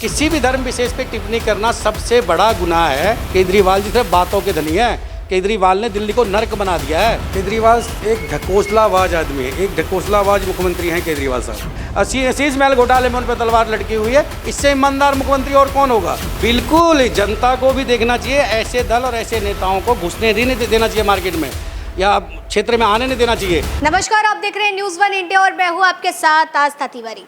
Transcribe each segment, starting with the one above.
किसी भी धर्म विशेष पे टिप्पणी करना सबसे बड़ा गुनाह है। केजरीवाल जी सिर्फ बातों के धनी हैं। केजरीवाल ने दिल्ली को नर्क बना दिया है। केजरीवाल एक ढकोसलाबाज आदमी है, एक ढकोसलाबाज मुख्यमंत्री हैं केजरीवाल साहब। शीश महल घोटाले में उन पर तलवार लटकी हुई है। इससे ईमानदार मुख्यमंत्री और कौन होगा? बिल्कुल, जनता को भी देखना चाहिए, ऐसे दल और ऐसे नेताओं को घुसने नहीं देना चाहिए मार्केट में या क्षेत्र में आने नहीं देना चाहिए। नमस्कार, आप देख रहे हैं न्यूज़ 1 इंडिया और मैं हूं आपके साथ आस्था तिवारी।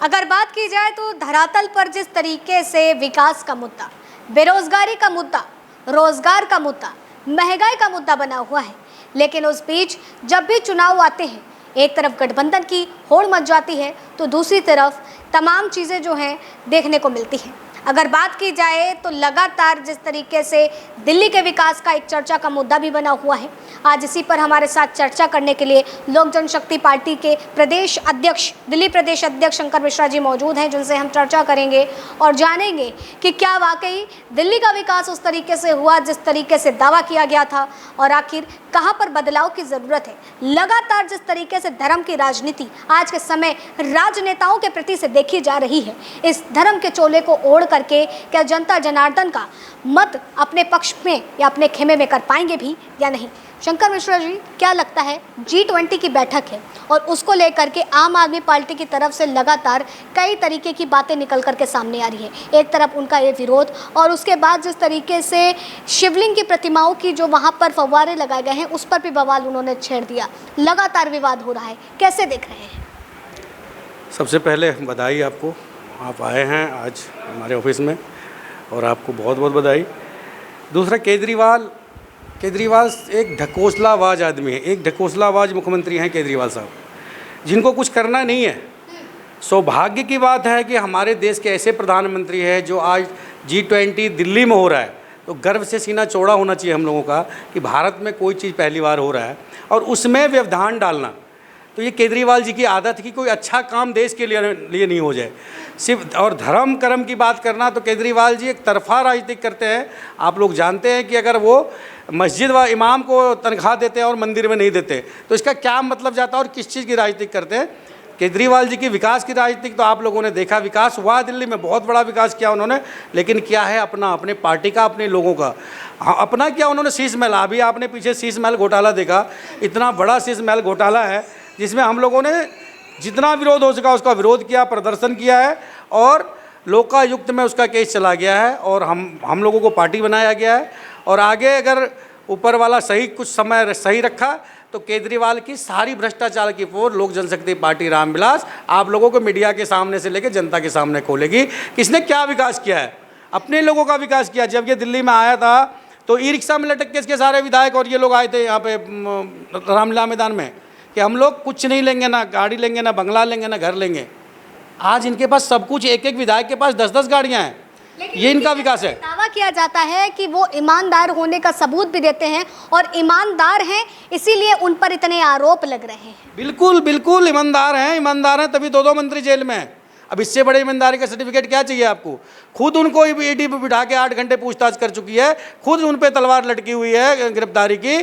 अगर बात की जाए तो धरातल पर जिस तरीके से विकास का मुद्दा, बेरोजगारी का मुद्दा, रोजगार का मुद्दा, महंगाई का मुद्दा बना हुआ है, लेकिन उस बीच जब भी चुनाव आते हैं, एक तरफ गठबंधन की होड़ मच जाती है तो दूसरी तरफ तमाम चीज़ें जो हैं देखने को मिलती हैं। अगर बात की जाए तो लगातार जिस तरीके से दिल्ली के विकास का एक चर्चा का मुद्दा भी बना हुआ है, आज इसी पर हमारे साथ चर्चा करने के लिए लोक जनशक्ति पार्टी के प्रदेश अध्यक्ष, दिल्ली प्रदेश अध्यक्ष शंकर मिश्रा जी मौजूद हैं, जिनसे हम चर्चा करेंगे और जानेंगे कि क्या वाकई दिल्ली का विकास उस तरीके से हुआ जिस तरीके से दावा किया गया था और आखिर कहाँ पर बदलाव की ज़रूरत है। लगातार जिस तरीके से धर्म की राजनीति आज के समय राजनेताओं के प्रति से देखी जा रही है, इस धर्म के चोले को ओढ़ करके क्या जनता जनार्दन का मत अपने पक्ष में या अपने खेमे में कर पाएंगे भी या नहीं? शंकर मिश्रा जी, क्या लगता है, G20 की बैठक है और उसको लेकर के आम आदमी पार्टी की तरफ से लगातार कई तरीके की बातें निकल करके सामने आ रही है। एक तरफ उनका ये विरोध और उसके बाद जिस तरीके से शिवलिंग की प्रतिमाओं की जो वहाँ पर फव्वारे लगाए गए हैं उस पर भी बवाल उन्होंने छेड़ दिया। लगातार विवाद हो रहा है, कैसे देख रहे हैं? सबसे पहले बधाई आपको, आप आए हैं आज हमारे ऑफिस में और आपको बहुत बहुत बधाई। दूसरा, केजरीवाल एक ढकोसलाबाज आदमी है, एक ढकोसलाबाज मुख्यमंत्री हैं केजरीवाल साहब, जिनको कुछ करना नहीं है। सौभाग्य की बात है कि हमारे देश के ऐसे प्रधानमंत्री हैं जो आज G20 दिल्ली में हो रहा है, तो गर्व से सीना चौड़ा होना चाहिए हम लोगों का कि भारत में कोई चीज़ पहली बार हो रहा है और उसमें व्यवधान डालना। तो ये केजरीवाल जी की आदत है कि कोई अच्छा काम देश के लिए नहीं हो जाए। सिर्फ और धर्म कर्म की बात करना, तो केजरीवाल जी एक तरफा राजनीति करते हैं। आप लोग जानते हैं कि अगर वो मस्जिद व इमाम को तनख्वाह देते हैं और मंदिर में नहीं देते तो इसका क्या मतलब जाता है और किस चीज़ की राजनीति करते हैं? केजरीवाल जी की विकास की राजनीति तो आप लोगों ने देखा, विकास हुआ दिल्ली में, बहुत बड़ा विकास किया उन्होंने, लेकिन क्या है अपना, अपने पार्टी का, अपने लोगों का। हाँ, अपना क्या उन्होंने शीश महल, अभी आपने पीछे शीश महल घोटाला देखा, इतना बड़ा शीश महल घोटाला है जिसमें हम लोगों ने जितना विरोध हो सका उसका विरोध किया, प्रदर्शन किया है और लोकायुक्त में उसका केस चला गया है और हम लोगों को पार्टी बनाया गया है। और आगे अगर ऊपर वाला सही कुछ समय सही रखा तो केजरीवाल की सारी भ्रष्टाचार की पोर लोक जनशक्ति पार्टी रामविलास आप लोगों को मीडिया के सामने से लेकर जनता के सामने खोलेगी। किसने क्या विकास किया है? अपने लोगों का विकास किया। जब ये दिल्ली में आया था तो ई रिक्शा में लटक के इसके सारे विधायक और ये लोग आए थे यहाँ पे रामलीला मैदान में कि हम लोग कुछ नहीं लेंगे, ना गाड़ी लेंगे, ना बंगला लेंगे, ना घर लेंगे। आज इनके पास सब कुछ, एक एक विधायक के पास 10-10 गाड़ियाँ हैं। ये इनका विकास है। दावा किया जाता है कि वो ईमानदार होने का सबूत भी देते हैं और ईमानदार हैं, इसीलिए उन पर इतने आरोप लग रहे हैं। बिल्कुल बिल्कुल, ईमानदार हैं तभी 2-2 मंत्री जेल में हैं। अब इससे बड़े ईमानदारी का सर्टिफिकेट क्या चाहिए आपको? खुद उनको ईडी पे बिठा के 8 घंटे पूछताछ कर चुकी है, खुद उन पे तलवार लटकी हुई है गिरफ्तारी की,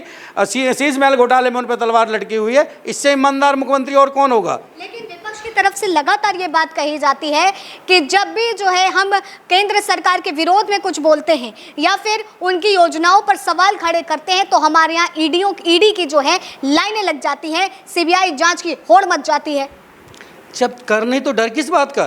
शीश महल घोटाले में उन पे तलवार लटकी हुई है। इससे ईमानदार मुख्यमंत्री और कौन होगा? लेकिन विपक्ष की तरफ से लगातार ये बात कही जाती है कि जब भी जो है हम केंद्र सरकार के विरोध में कुछ बोलते हैं या फिर उनकी योजनाओं पर सवाल खड़े करते हैं तो हमारे यहाँ ईडी की जो है लाइनें लग जाती हैं, सीबीआई जांच की होड़ मच जाती है। जब कर नहीं तो डर किस बात का?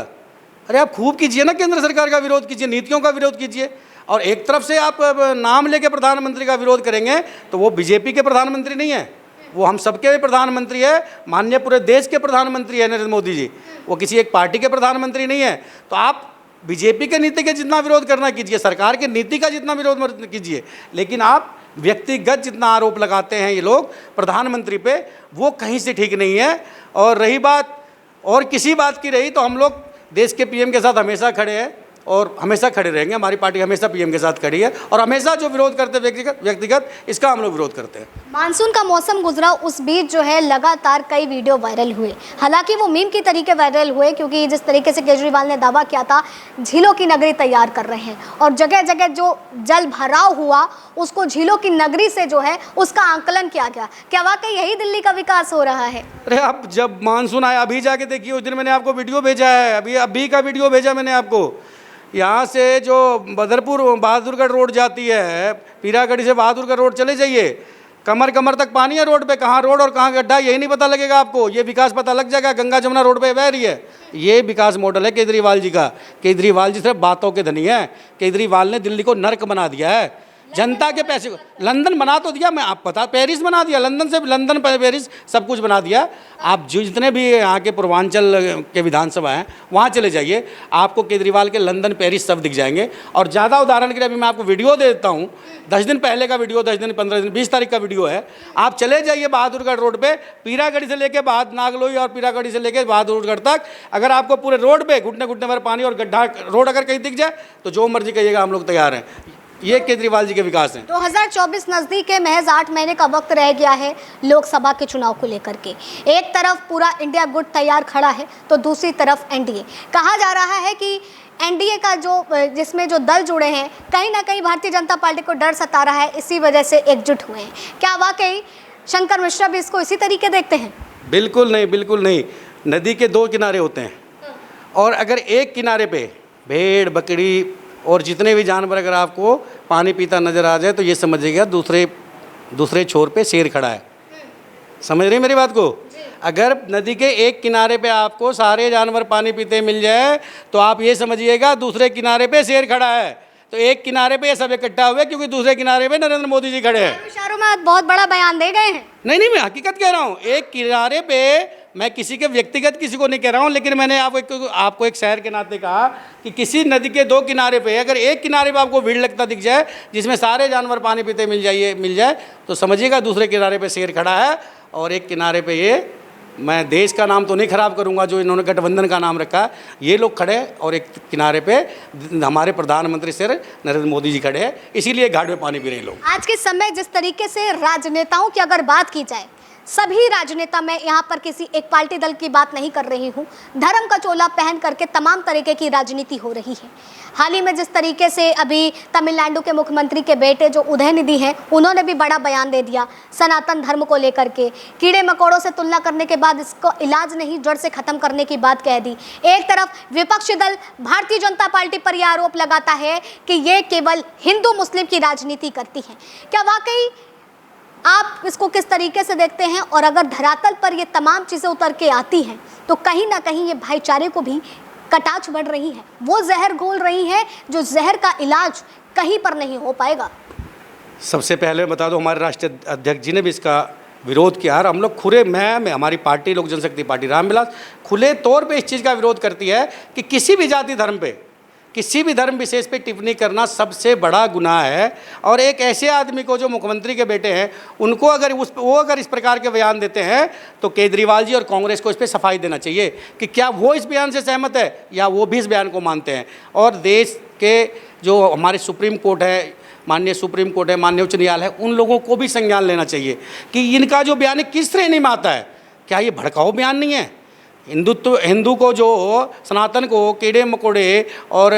अरे आप खूब कीजिए ना, केंद्र सरकार का विरोध कीजिए, नीतियों का विरोध कीजिए। और एक तरफ से आप नाम लेके प्रधानमंत्री का विरोध करेंगे तो वो बीजेपी के प्रधानमंत्री नहीं है, वो हम सबके प्रधानमंत्री है, माननीय पूरे देश के प्रधानमंत्री है नरेंद्र मोदी जी, वो किसी एक पार्टी के प्रधानमंत्री नहीं है। तो आप बीजेपी के नीति के जितना विरोध करना कीजिए, सरकार के नीति का जितना विरोध कीजिए, लेकिन आप व्यक्तिगत जितना आरोप लगाते हैं ये लोग प्रधानमंत्री पे, वो कहीं से ठीक नहीं है। और रही बात और किसी बात की रही तो हम लोग देश के पीएम के साथ हमेशा खड़े हैं और हमेशा खड़े रहेंगे। हमारी पार्टी हमेशा पीएम के साथ खड़ी है और हमेशा जो विरोध करते हैं व्यक्तिगत इसका हम लोग विरोध करते हैं। मानसून का मौसम गुजरा, उस बीच जो है लगातार कई वीडियो वायरल हुए, हालांकि वो मीम की तरीके वायरल हुए क्योंकि जिस तरीके से केजरीवाल ने दावा किया था झीलों की नगरी तैयार कर रहे हैं और जगह जगह जो जल भराव हुआ उसको झीलों की नगरी से जो है उसका आंकलन किया गया। क्या वाकई यही दिल्ली का विकास हो रहा है? अरे आप जब मानसून आया अभी जाके देखिए, उस दिन मैंने आपको वीडियो भेजा है, अभी का वीडियो भेजा मैंने आपको यहाँ से जो बदरपुर बहादुरगढ़ रोड जाती है, पीरागढ़ी से बहादुरगढ़ रोड चले जाइए, कमर कमर तक पानी है रोड पे, कहाँ रोड और कहाँ गड्ढा यही नहीं पता लगेगा आपको। ये विकास पता लग जाएगा, गंगा जमुना रोड पे बह रही है। ये विकास मॉडल है केजरीवाल जी का। केजरीवाल जी सिर्फ बातों के धनी है। केजरीवाल ने दिल्ली को नर्क बना दिया है, जनता के पैसे को। लंदन बना तो दिया, मैं आप पता, पेरिस बना दिया, लंदन पेरिस सब कुछ बना दिया। आप जो जितने भी यहाँ के पूर्वांचल के विधानसभा हैं वहाँ चले जाइए, आपको केजरीवाल के लंदन पेरिस सब दिख जाएंगे। और ज़्यादा उदाहरण के लिए अभी मैं आपको वीडियो दे देता हूँ, 10 दिन पहले का वीडियो, 10 दिन 15 दिन 20 तारीख का वीडियो है। आप चले जाइए बहादुरगढ़ रोड पे, पीरागढ़ी से लेके नागलोई और पीरागढ़ी से लेके बहादुरगढ़ तक, अगर आपको पूरे रोड पे घुटने घुटने भर पानी और गड्ढा रोड अगर कहीं दिख जाए तो जो मर्जी कहिएगा, हम लोग तैयार हैं। ये केजरीवाल जी के विकास हैं। 2024 नजदीक है, महज 8 महीने का वक्त रह गया है लोकसभा के चुनाव को लेकर के। एक तरफ पूरा इंडिया गुट तैयार खड़ा है तो दूसरी तरफ एनडीए। कहा जा रहा है कि एनडीए का जिसमें जो दल जुड़े हैं, कहीं ना कहीं भारतीय जनता पार्टी को डर सता रहा है, इसी वजह से एकजुट हुए हैं। क्या वाकई शंकर मिश्रा भी इसको इसी तरीके देखते हैं? बिल्कुल नहीं, बिल्कुल नहीं। नदी के 2 किनारे होते हैं और अगर एक किनारे पे भेड़ बकरी और जितने भी जानवर अगर आपको पानी पीता नजर आ जाए तो ये समझिएगा दूसरे छोर पे शेर खड़ा है। समझ रहे हैं मेरी बात को? अगर नदी के एक किनारे पे आपको सारे जानवर पानी पीते मिल जाए तो आप ये समझिएगा दूसरे किनारे पे शेर खड़ा है। तो एक किनारे पे ये सब इकट्ठा हुए क्योंकि दूसरे किनारे पे नरेंद्र मोदी जी खड़े हैं। इशारों में बहुत बड़ा बयान दे गए हैं। नहीं, मैं हकीकत कह रहा हूँ। एक किनारे पे, मैं किसी के व्यक्तिगत किसी को नहीं कह रहा हूँ, लेकिन मैंने आपको एक शहर के नाते कहा कि किसी नदी के 2 किनारे पे अगर एक किनारे पे आपको भीड़ लगता दिख जाए जिसमें सारे जानवर पानी पीते मिल जाए तो समझिएगा दूसरे किनारे पे शेर खड़ा है। और एक किनारे पे ये, मैं देश का नाम तो नहीं खराब करूंगा जो इन्होंने गठबंधन का नाम रखा, ये लोग खड़े और एक किनारे पे हमारे प्रधानमंत्री सर नरेंद्र मोदी जी खड़े हैं, इसीलिए घाट में पानी पी रहे हैं लोग। आज के समय जिस तरीके से राजनेताओं की अगर बात की जाए, सभी राजनेता, मैं यहाँ पर किसी एक पार्टी दल की बात नहीं कर रही हूँ, धर्म का चोला पहन करके तमाम तरीके की राजनीति हो रही है। हाल ही में जिस तरीके से अभी तमिलनाडु के मुख्यमंत्री के बेटे जो उदयनिधि हैं, उन्होंने भी बड़ा बयान दे दिया सनातन धर्म को लेकर के। कीड़े मकोड़ों से तुलना करने के बाद इसको इलाज नहीं, जड़ से खत्म करने की बात कह दी। एक तरफ विपक्षी दल भारतीय जनता पार्टी पर यह आरोप लगाता है कि ये केवल हिंदू मुस्लिम की राजनीति करती है। क्या वाकई आप इसको किस तरीके से देखते हैं? और अगर धरातल पर ये तमाम चीज़ें उतर के आती हैं तो कहीं ना कहीं ये भाईचारे को भी कटाक्ष बढ़ रही है, वो जहर घोल रही है जो जहर का इलाज कहीं पर नहीं हो पाएगा। सबसे पहले बता दो, हमारे राष्ट्रीय अध्यक्ष जी ने भी इसका विरोध किया और हम लोग खुले, मैं हमारी पार्टी लोक जनशक्ति पार्टी रामविलास खुले तौर पे इस चीज़ का विरोध करती है कि किसी भी जाति धर्म पे, किसी भी धर्म विशेष पे टिप्पणी करना सबसे बड़ा गुनाह है। और एक ऐसे आदमी को जो मुख्यमंत्री के बेटे हैं, उनको अगर इस प्रकार के बयान देते हैं तो केजरीवाल जी और कांग्रेस को इस पर सफाई देना चाहिए कि क्या वो इस बयान से सहमत है या वो भी इस बयान को मानते हैं। और देश के जो हमारे सुप्रीम कोर्ट है, माननीय सुप्रीम कोर्ट है, माननीय उच्च न्यायालय है, उन लोगों को भी संज्ञान लेना चाहिए कि इनका जो बयान है किस श्रेणी में आता है। क्या ये भड़काऊ बयान नहीं है? हिंदू को, जो सनातन को कीड़े मकोड़े और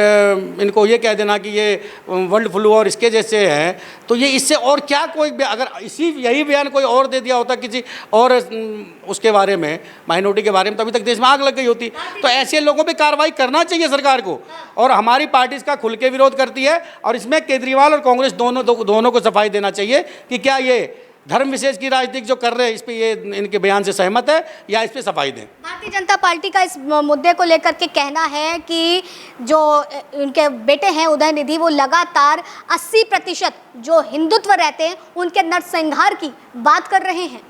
इनको ये कह देना कि ये वर्ल्ड फ्लू और इसके जैसे हैं, तो ये इससे और क्या कोई अगर यही बयान कोई और दे दिया होता किसी और उसके बारे में, माइनॉरिटी के बारे में, तो अभी तक देश में आग लग गई होती। तो ऐसे लोगों पे कार्रवाई करना चाहिए सरकार को। और हमारी पार्टी इसका खुल के विरोध करती है और इसमें केजरीवाल और कांग्रेस दोनों को सफाई देना चाहिए कि क्या ये धर्म विशेष की राजनीति जो कर रहे हैं इस पे ये इनके बयान से सहमत है या इस पे सफाई दें। भारतीय जनता पार्टी का इस मुद्दे को लेकर के कहना है कि जो उनके बेटे हैं उदयनिधि, वो लगातार 80% जो हिंदुत्व रहते हैं उनके नरसंहार की बात कर रहे हैं।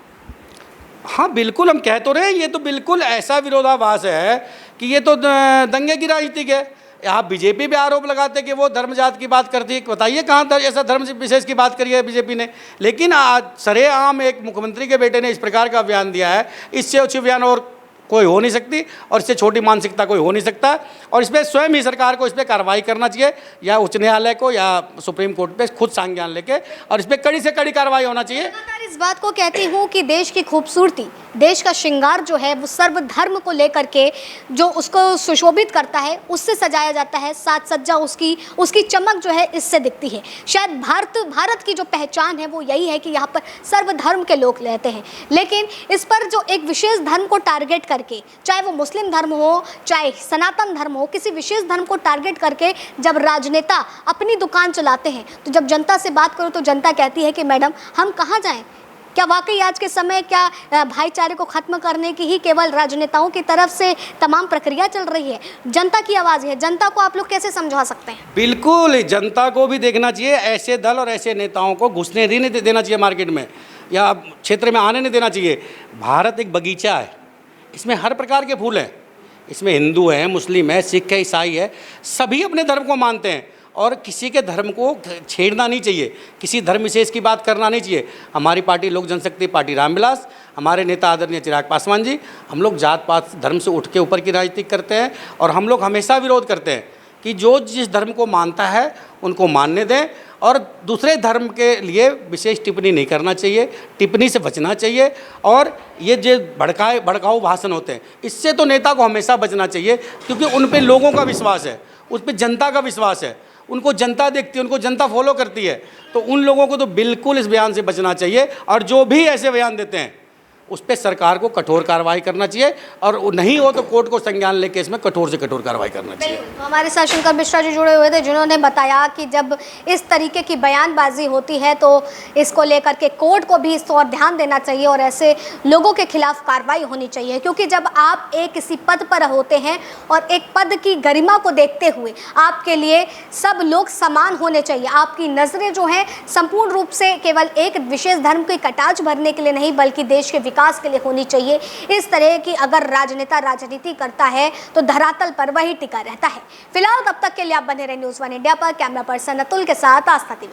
हाँ बिल्कुल, हम कह तो रहे हैं, ये तो बिल्कुल ऐसा विरोधाभास है कि ये तो दंगे की राजनीति है। आप बीजेपी पे आरोप लगाते कि वो धर्म जात की बात करती है, बताइए कहाँ ऐसा धर्म विशेष की बात करी है बीजेपी ने। लेकिन आज सरेआम एक मुख्यमंत्री के बेटे ने इस प्रकार का बयान दिया है, इससे अच्छी बयान और कोई हो नहीं सकती और इससे छोटी मानसिकता कोई हो नहीं सकता। और इसमें स्वयं ही सरकार को इस पर कार्रवाई करना चाहिए, या उच्च न्यायालय को या सुप्रीम कोर्ट पे खुद संज्ञान लेके, और इस पर कड़ी से कड़ी कार्रवाई होना चाहिए। इस बात को कहती हूँ कि देश की खूबसूरती, देश का श्रृंगार जो है वो सर्वधर्म को लेकर के जो उसको सुशोभित करता है उससे सजाया जाता है, साज सज्जा उसकी चमक जो है इससे दिखती है। शायद भारत की जो पहचान है वो यही है कि यहाँ पर सर्वधर्म के लोग रहते हैं। लेकिन इस पर जो एक विशेष धर्म को टारगेट करके, चाहे वो मुस्लिम धर्म हो चाहे सनातन धर्म हो, किसी विशेष धर्म को टारगेट करके जब राजनेता अपनी दुकान चलाते हैं तो जब जनता से बात करो तो जनता कहती है कि मैडम हम कहाँ जाएं? क्या वाकई आज के समय क्या भाईचारे को ख़त्म करने की ही केवल राजनेताओं की तरफ से तमाम प्रक्रिया चल रही है? जनता की आवाज़ है, जनता को आप लोग कैसे समझा सकते हैं? बिल्कुल, जनता को भी देखना चाहिए, ऐसे दल और ऐसे नेताओं को घुसने नहीं देना चाहिए मार्केट में या क्षेत्र में आने नहीं देना चाहिए। भारत एक बगीचा है, इसमें हर प्रकार के फूल हैं, इसमें हिंदू है, मुस्लिम है, सिख है, ईसाई है, सभी अपने धर्म को मानते हैं और किसी के धर्म को छेड़ना नहीं चाहिए, किसी धर्म विशेष की बात करना नहीं चाहिए। हमारी पार्टी लोक जनशक्ति पार्टी रामविलास, हमारे नेता आदरणीय चिराग पासवान जी, हम लोग जात पात धर्म से उठ के ऊपर की राजनीति करते हैं और हम लोग हमेशा विरोध करते हैं कि जो जिस धर्म को मानता है उनको मानने दें और दूसरे धर्म के लिए विशेष टिप्पणी नहीं करना चाहिए, टिप्पणी से बचना चाहिए। और ये जो भड़काऊ भाषण होते हैं इससे तो नेता को हमेशा बचना चाहिए, क्योंकि उन पे लोगों का विश्वास है, उस पर जनता का विश्वास है, उनको जनता देखती है, उनको जनता फॉलो करती है। तो उन लोगों को तो बिल्कुल इस बयान से बचना चाहिए और जो भी ऐसे बयान देते हैं उस पर सरकार को कठोर कार्रवाई करना चाहिए और नहीं हो तो कोर्ट को संज्ञान लेके इसमें कठोर से कठोर कार्रवाई करना चाहिए। तो हमारे साथ शंकर मिश्रा जी जुड़े हुए थे जिन्होंने बताया कि जब इस तरीके की बयानबाजी होती है तो इसको लेकर के कोर्ट को भी इस पर ध्यान देना चाहिए और ऐसे लोगों के खिलाफ कार्रवाई होनी चाहिए, क्योंकि जब आप किसी पद पर होते हैं और एक पद की गरिमा को देखते हुए आपके लिए सब लोग समान होने चाहिए। आपकी नज़रें जो हैं संपूर्ण रूप से केवल एक विशेष धर्म की कटाच भरने के लिए नहीं बल्कि देश के विकास के लिए होनी चाहिए। इस तरह की अगर राजनेता राजनीति करता है तो धरातल पर वही टिका रहता है। फिलहाल तब तक के लिए आप बने रहे न्यूज़ 1 इंडिया पर। कैमरा पर्सन अतुल के साथ आस्था तिवारी।